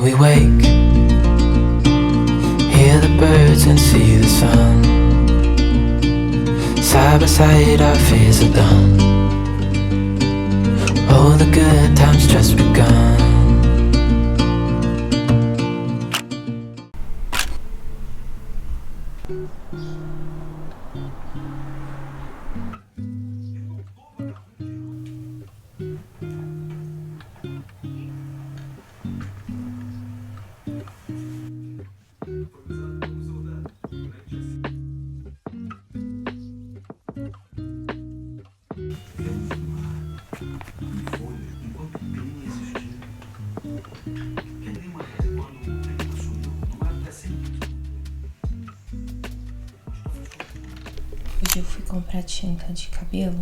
we wake, hear the birds and see the sun. Side by side our fears are done. Oh, the good times just begun. Hoje eu fui comprar tinta de cabelo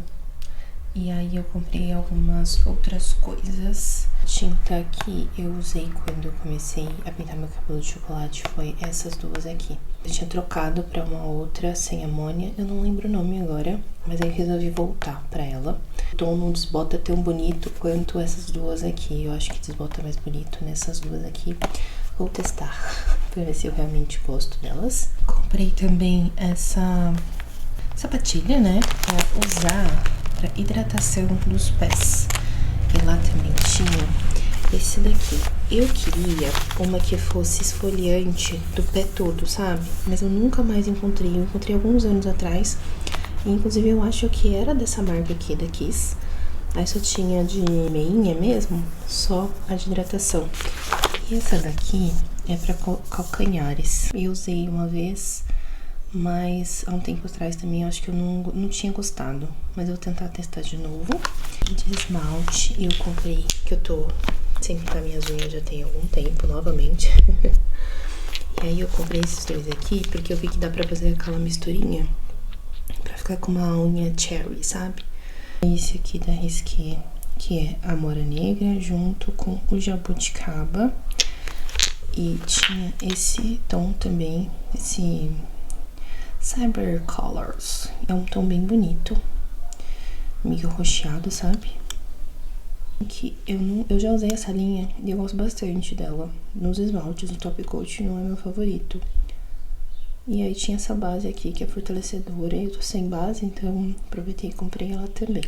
e aí eu comprei algumas outras coisas. A tinta que eu usei quando eu comecei a pintar meu cabelo de chocolate foi essas duas aqui. Eu tinha trocado pra uma outra sem amônia, eu não lembro o nome agora, mas aí resolvi voltar pra ela. O tom não desbota tão bonito quanto essas duas aqui, eu acho que desbota mais bonito nessas duas aqui. Vou testar pra ver se eu realmente gosto delas. Comprei também essa sapatilha, né, pra usar pra hidratação dos pés. E lá também tinha esse daqui. Eu queria uma que fosse esfoliante do pé todo, sabe? Mas eu nunca mais encontrei. Eu encontrei alguns anos atrás. E, inclusive, eu acho que era dessa marca aqui, da Kiss. Aí só tinha de meinha mesmo, só a de hidratação. E essa daqui é pra calcanhares. Eu usei uma vez, mas há um tempo atrás também eu acho que eu não tinha gostado. Mas eu vou tentar testar de novo. De esmalte eu comprei, que eu tô sem pintar minhas unhas já tem algum tempo, novamente. E aí eu comprei esses dois aqui, porque eu vi que dá pra fazer aquela misturinha pra ficar com uma unha cherry, sabe? Esse aqui da Risqué, que é a Amora Negra, junto com o Jabuticaba. E tinha esse tom também, esse Cyber Colors. É um tom bem bonito, meio roxeado, sabe? Que eu já usei essa linha e eu gosto bastante dela. Nos esmaltes, o Top Coat não é meu favorito. E aí tinha essa base aqui, que é fortalecedora. Eu tô sem base, então aproveitei e comprei ela também.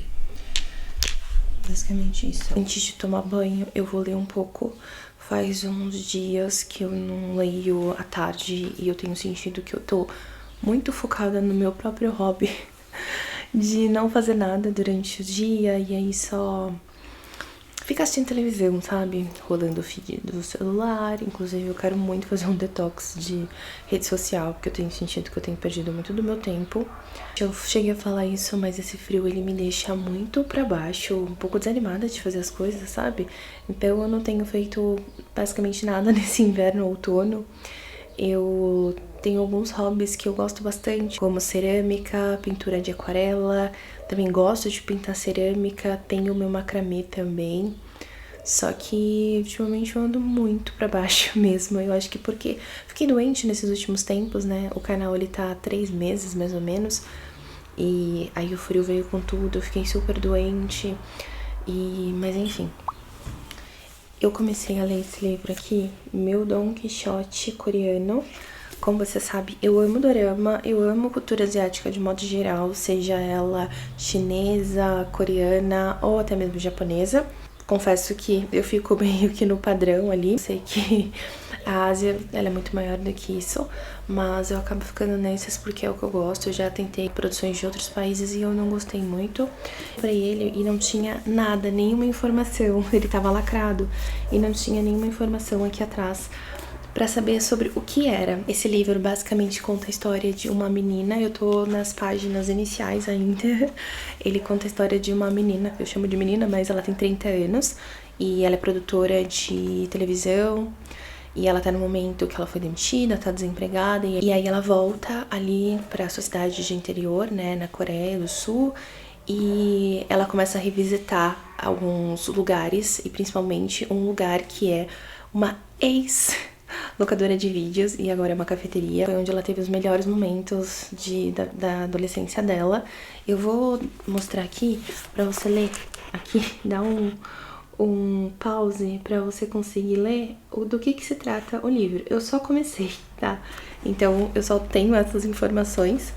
Basicamente isso. Antes de tomar banho, eu vou ler um pouco. Faz uns dias que eu não leio à tarde e eu tenho sentido que eu tô muito focada no meu próprio hobby de não fazer nada durante o dia e aí só ficar assistindo televisão, sabe? Rolando o feed do celular. Inclusive, eu quero muito fazer um detox de rede social, porque eu tenho sentido que eu tenho perdido muito do meu tempo. Eu cheguei a falar isso, mas esse frio, ele me deixa muito pra baixo, um pouco desanimada de fazer as coisas, sabe? Então, eu não tenho feito basicamente nada nesse inverno, outono. Eu tenho alguns hobbies que eu gosto bastante, como cerâmica, pintura de aquarela. Também gosto de pintar cerâmica, tenho o meu macramê também. Só que ultimamente eu ando muito pra baixo mesmo. Eu acho que porque fiquei doente nesses últimos tempos, né? O canal ele tá há 3 meses mais ou menos. E aí o frio veio com tudo, eu fiquei super doente. Mas enfim. Eu comecei a ler esse livro aqui, Meu Don Quixote Coreano. Como você sabe, eu amo dorama, eu amo cultura asiática de modo geral, seja ela chinesa, coreana ou até mesmo japonesa. Confesso que eu fico meio que no padrão ali. Sei que a Ásia, ela é muito maior do que isso, mas eu acabo ficando nessas porque é o que eu gosto. Eu já tentei produções de outros países e eu não gostei muito. Comprei ele e não tinha nada, nenhuma informação. Ele tava lacrado e não tinha nenhuma informação aqui atrás pra saber sobre o que era. Esse livro basicamente conta a história de uma menina, eu tô nas páginas iniciais ainda. Ele conta a história de uma menina, eu chamo de menina, mas ela tem 30 anos e ela é produtora de televisão. E ela tá no momento que ela foi demitida, tá desempregada, e aí ela volta ali pra sua cidade de interior, né, na Coreia do Sul, e ela começa a revisitar alguns lugares, e principalmente um lugar que é uma ex-locadora de vídeos, e agora é uma cafeteria. Foi onde ela teve os melhores momentos da adolescência dela. Eu vou mostrar aqui pra você ler, aqui, dá um pause pra você conseguir ler do que se trata o livro. Eu só comecei, tá? Então eu só tenho essas informações,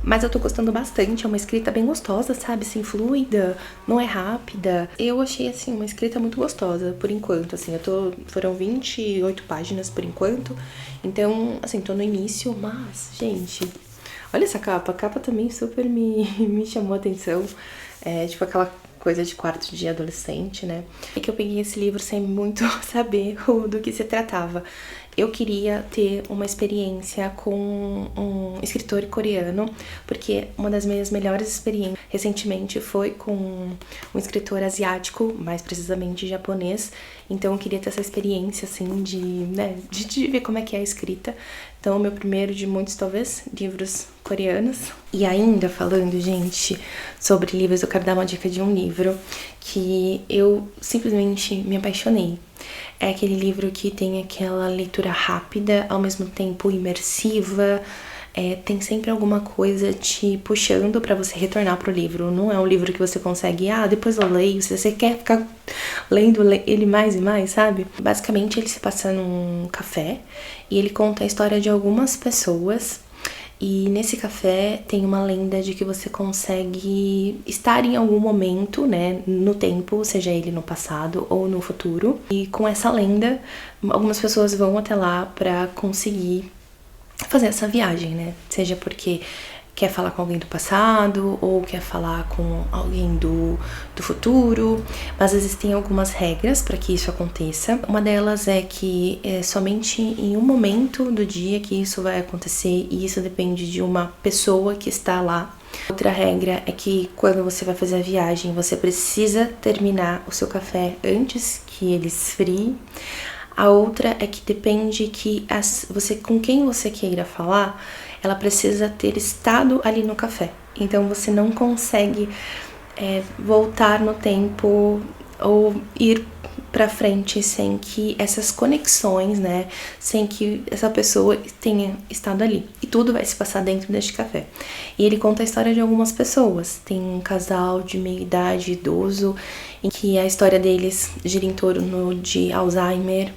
mas eu tô gostando bastante. É uma escrita bem gostosa, sabe? Assim, fluida, não é rápida. Eu achei, assim, uma escrita muito gostosa, por enquanto, assim. Foram 28 páginas por enquanto. Então, assim, tô no início, mas, gente, olha essa capa. A capa também super me chamou a atenção. É tipo aquela coisa de quarto de adolescente, né? É que eu peguei esse livro sem muito saber do que se tratava. Eu queria ter uma experiência com um escritor coreano, porque uma das minhas melhores experiências recentemente foi com um escritor asiático, mais precisamente japonês. Então eu queria ter essa experiência, assim, de ver como é que é a escrita. Então, o meu primeiro de muitos, talvez, livros coreanos. E ainda falando, gente, sobre livros, eu quero dar uma dica de um livro que eu simplesmente me apaixonei. É aquele livro que tem aquela leitura rápida, ao mesmo tempo imersiva. Tem sempre alguma coisa te puxando pra você retornar pro livro. Não é um livro que você consegue, depois eu leio, se você quer ficar lendo ele mais e mais, sabe? Basicamente, ele se passa num café e ele conta a história de algumas pessoas. E nesse café tem uma lenda de que você consegue estar em algum momento, né, no tempo, seja ele no passado ou no futuro. E com essa lenda, algumas pessoas vão até lá pra conseguir fazer essa viagem, né? Seja porque quer falar com alguém do passado ou quer falar com alguém do futuro, mas existem algumas regras para que isso aconteça. Uma delas é que é somente em um momento do dia que isso vai acontecer e isso depende de uma pessoa que está lá. Outra regra é que quando você vai fazer a viagem, você precisa terminar o seu café antes que ele esfrie. A outra é que depende que você com quem você queira falar, ela precisa ter estado ali no café. Então você não consegue voltar no tempo ou ir pra frente sem que essas conexões, né, sem que essa pessoa tenha estado ali. E tudo vai se passar dentro deste café. E ele conta a história de algumas pessoas. Tem um casal de meia idade, idoso, em que a história deles gira em torno de Alzheimer.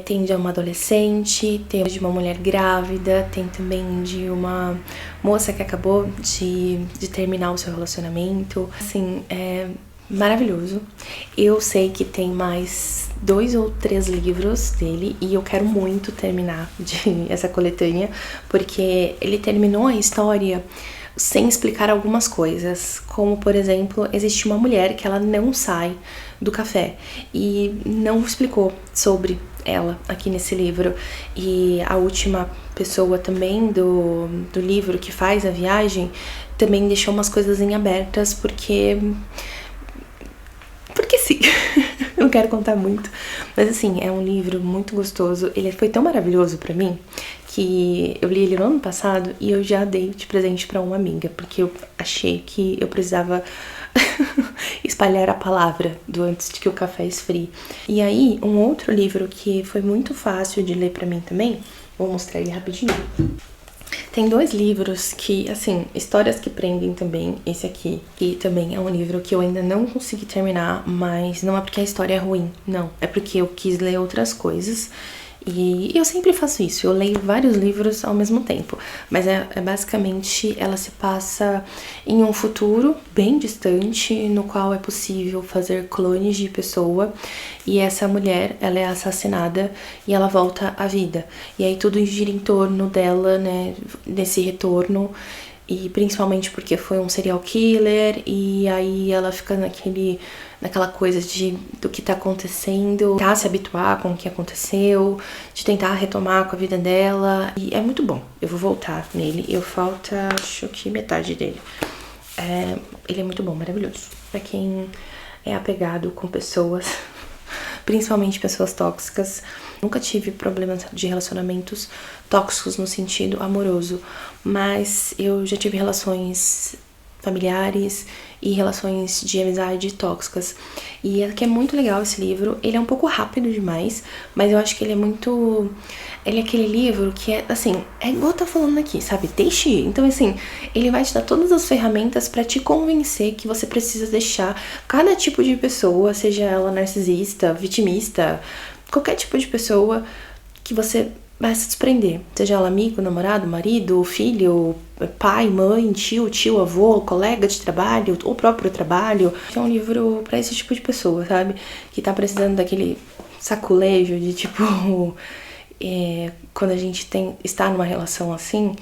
Tem de uma adolescente, tem de uma mulher grávida, tem também de uma moça que acabou de terminar o seu relacionamento. Assim, maravilhoso. Eu sei que tem mais 2 ou 3 livros dele e eu quero muito terminar essa coletânea, porque ele terminou a história sem explicar algumas coisas, como por exemplo, existe uma mulher que ela não sai do café e não explicou sobre ela aqui nesse livro. E a última pessoa também do livro que faz a viagem também deixou umas coisas em abertas, porque sim. Eu não quero contar muito, mas assim, é um livro muito gostoso. Ele foi tão maravilhoso pra mim que eu li ele no ano passado e eu já dei de presente pra uma amiga, porque eu achei que eu precisava espalhar a palavra antes de que o café esfrie. E aí, um outro livro que foi muito fácil de ler pra mim também, vou mostrar ele rapidinho. Tem 2 livros que, assim, histórias que prendem também, esse aqui, que também é um livro que eu ainda não consegui terminar, mas não é porque a história é ruim, não, é porque eu quis ler outras coisas. E eu sempre faço isso, eu leio vários livros ao mesmo tempo, mas basicamente ela se passa em um futuro bem distante, no qual é possível fazer clones de pessoa, e essa mulher, ela é assassinada e ela volta à vida. E aí tudo gira em torno dela, né, nesse retorno, e principalmente porque foi um serial killer, e aí ela fica naquela coisa do que tá acontecendo, tentar se habituar com o que aconteceu, de tentar retomar com a vida dela. E é muito bom, eu vou voltar nele, falta, acho que metade dele. Ele é muito bom, maravilhoso. Pra quem é apegado com pessoas, principalmente pessoas tóxicas. Nunca tive problemas de relacionamentos tóxicos no sentido amoroso, mas eu já tive relações familiares e relações de amizade tóxicas. E é que é muito legal esse livro. Ele é um pouco rápido demais, mas eu acho que ele é muito... Ele é aquele livro que é, assim, é igual tá falando aqui, sabe? Deixe ir. Então, assim, ele vai te dar todas as ferramentas pra te convencer que você precisa deixar cada tipo de pessoa, seja ela narcisista, vitimista, qualquer tipo de pessoa, que você vai se desprender. Seja ela amigo, namorado, marido, filho, pai, mãe, tio, avô, colega de trabalho, ou próprio trabalho. É um livro pra esse tipo de pessoa, sabe? Que tá precisando daquele saculejo de tipo... quando a gente está numa relação assim,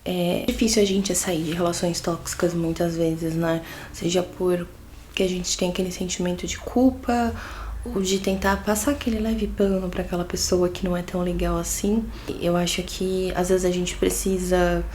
é difícil a gente sair de relações tóxicas muitas vezes, né? Seja porque a gente tem aquele sentimento de culpa, ou de tentar passar aquele leve pano pra aquela pessoa que não é tão legal assim. Eu acho que às vezes a gente precisa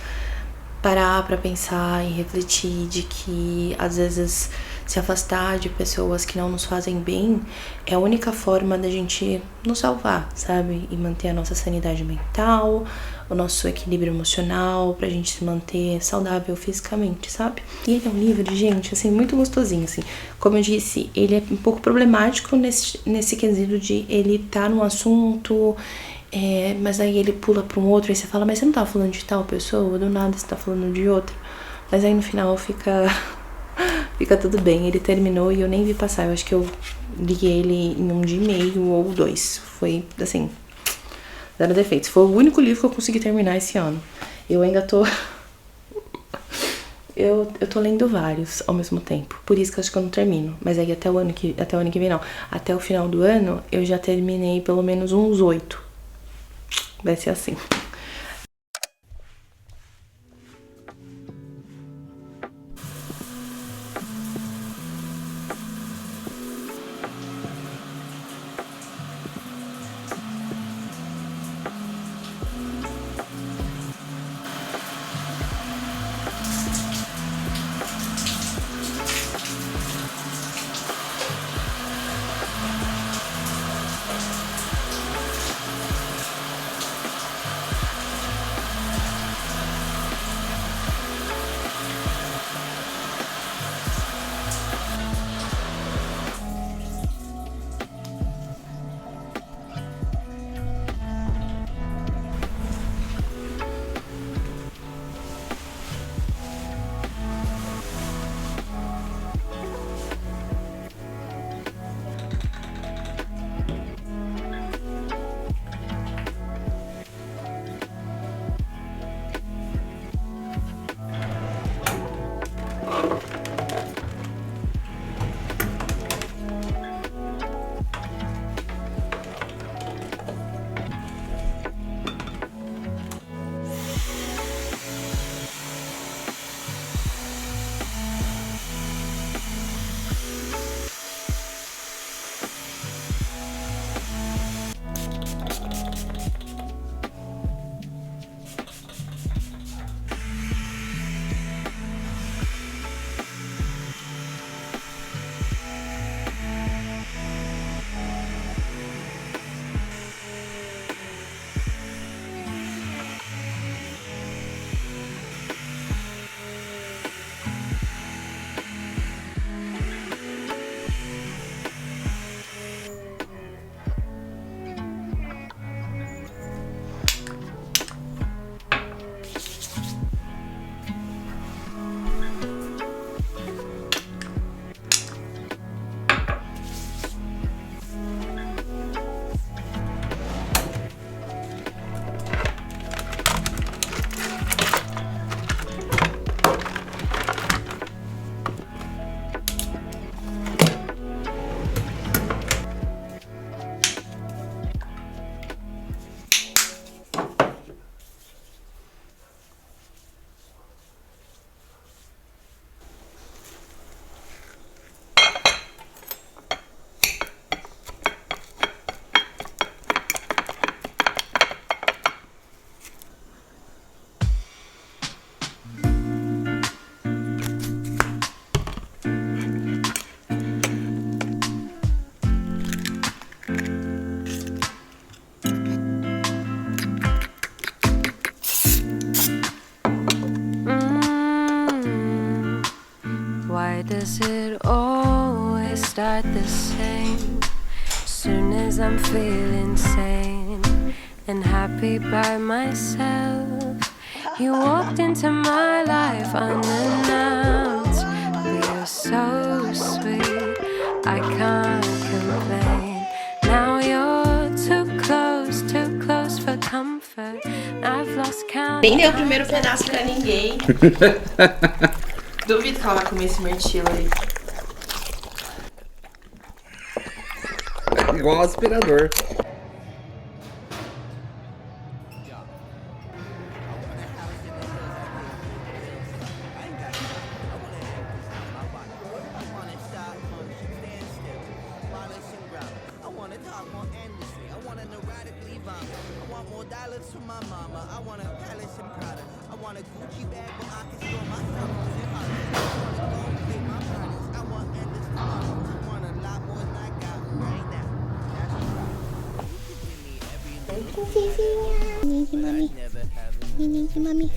parar pra pensar e refletir de que às vezes se afastar de pessoas que não nos fazem bem é a única forma da gente nos salvar, sabe? E manter a nossa sanidade mental, o nosso equilíbrio emocional, pra gente se manter saudável fisicamente, sabe? E ele é um livro, gente, assim, muito gostosinho, assim. Como eu disse, ele é um pouco problemático nesse quesito de ele tá num assunto... mas aí ele pula pra um outro e você fala, mas você não tá falando de tal pessoa, do nada você tá falando de outra. Mas aí no final fica tudo bem. Ele terminou e eu nem vi passar. Eu acho que eu li ele em um dia e meio ou 2. Foi assim, zero defeitos. Foi o único livro que eu consegui terminar esse ano. Eu ainda tô eu tô lendo vários ao mesmo tempo. Por isso que eu acho que eu não termino. Mas aí até o ano que vem não. Até o final do ano eu já terminei pelo menos uns 8. Vai ser assim. Does it always start the same? Soon as I'm feeling sane and happy by myself, you walked into my life unannounced. But you're so sweet, I can't complain. Now you're too close for comfort. I've lost count. Nem deu o primeiro pedaço pra ninguém. Duvido que ela vai comer esse mirtilo aí. Igual aspirador. Mami.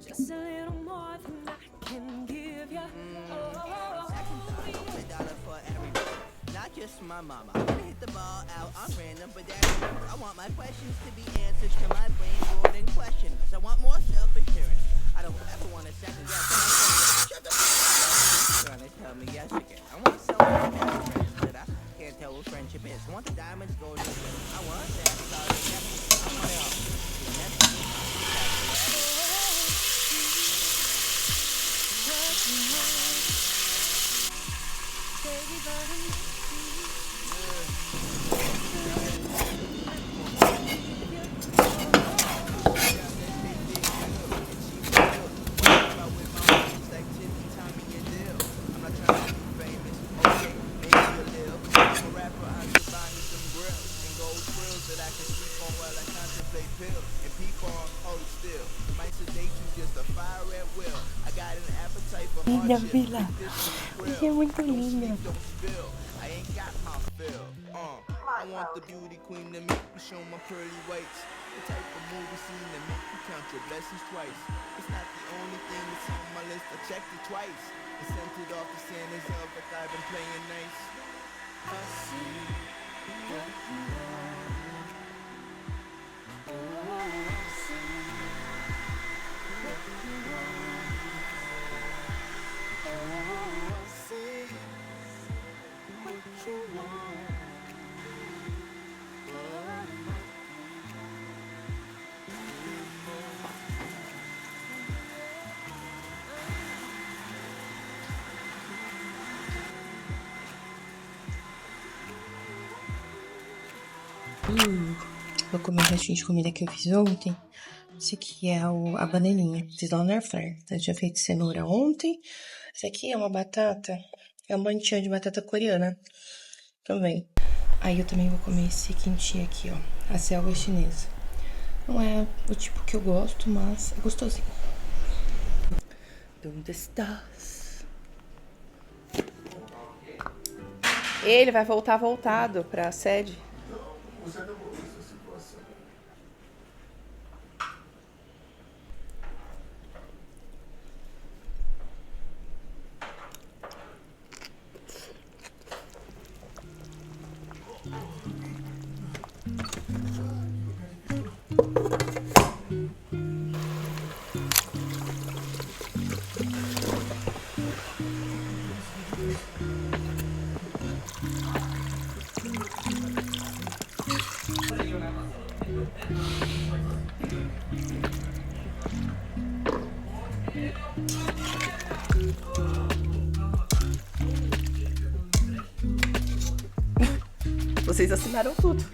Just a little more than I can give you. Not just my mama. I wanna hit the ball out on random, but that remember, I want my questions to be answers to my brain golden question. Cause I want more self-assurance. I don't ever want to second guess. Shut the fuck up. Trying to tell me yes again. I want someone to have friends that I can't tell what friendship is. I want the diamonds, gold, and silver. I want that solid necklace. I want it all. The necklace, Baby, but I'm Linda, Vila. Você é muito linda. I want the beauty queen to make me show my pearly whites. The type of movie scene that make you count your blessings twice. It's not the only thing that's on my list, I checked it twice. I sent it off to San Isabel, but I've been playing nice. I see what you want. Oh, I see what you want. Oh, I see what you want. Vou comer o restinho de comida que eu fiz ontem. Esse aqui é a bananinha. Fiz lá no air fryer. Eu tinha feito cenoura ontem. Esse aqui é uma batata. É uma mantinha de batata coreana. Também. Aí eu também vou comer esse kimchi aqui, ó. A selga chinesa. Não é o tipo que eu gosto, mas é gostosinho. Donde estás? Ele vai voltar voltado pra sede. Vocês assinaram tudo.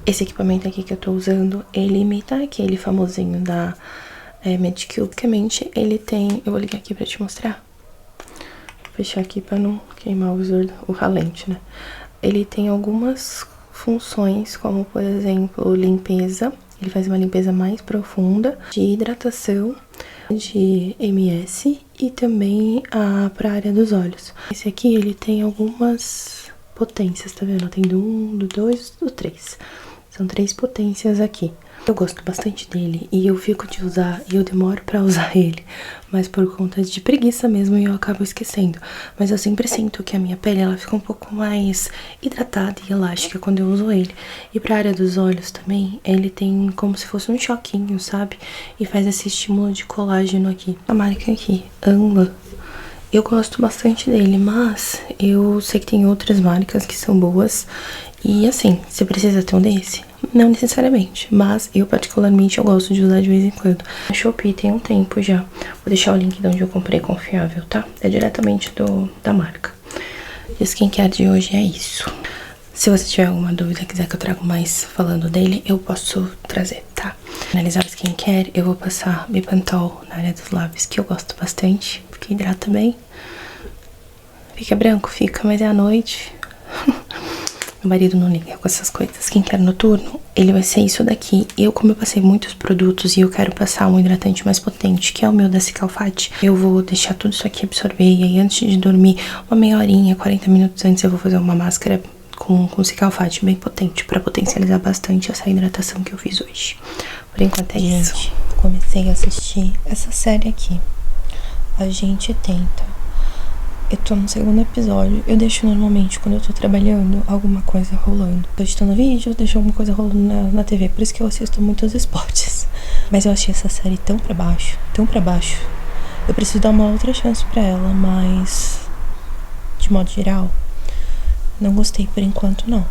Esse equipamento aqui que eu tô usando, ele imita aquele famosinho da Medicube. Basicamente, ele tem... Eu vou ligar aqui pra te mostrar. Vou fechar aqui pra não queimar o ralente, né? Ele tem algumas funções, como, por exemplo, limpeza. Ele faz uma limpeza mais profunda, de hidratação, de MS e também pra área dos olhos. Esse aqui, ele tem algumas potências, tá vendo? Tem do 1, do 2, do 3. São 3 potências aqui. Eu gosto bastante dele e eu fico de usar e eu demoro pra usar ele, mas por conta de preguiça mesmo eu acabo esquecendo. Mas eu sempre sinto que a minha pele ela fica um pouco mais hidratada e elástica quando eu uso ele. E pra área dos olhos também, ele tem como se fosse um choquinho, sabe? E faz esse estímulo de colágeno aqui. A marca aqui, Anla. Eu gosto bastante dele, mas eu sei que tem outras marcas que são boas. E assim, você precisa ter um desse? Não necessariamente, mas eu particularmente eu gosto de usar de vez em quando. A Shopee tem um tempo já. Vou deixar o link de onde eu comprei confiável, tá? É diretamente da marca. E o skincare de hoje é isso. Se você tiver alguma dúvida e quiser que eu traga mais falando dele, eu posso trazer, tá? Pra finalizar o skincare, eu vou passar Bepantol na área dos lábios, que eu gosto bastante, porque hidrata bem. Fica branco, fica, mas é à noite. Meu marido não liga com essas coisas. Skincare noturno, ele vai ser isso daqui. Como eu passei muitos produtos e eu quero passar um hidratante mais potente, que é o meu da Cicalfate, eu vou deixar tudo isso aqui absorver. E aí, antes de dormir, uma meia horinha, 40 minutos antes, eu vou fazer uma máscara com Cicalfate bem potente, pra potencializar bastante essa hidratação que eu fiz hoje. Por enquanto é isso. Comecei a assistir essa série aqui. A gente tenta. Eu tô no segundo episódio. Eu deixo normalmente, quando eu tô trabalhando, alguma coisa rolando. Tô editando vídeo, eu deixo alguma coisa rolando na TV. Por isso que eu assisto muitos esportes. Mas eu achei essa série tão pra baixo, tão pra baixo. Eu preciso dar uma outra chance pra ela, mas... de modo geral, não gostei por enquanto, não.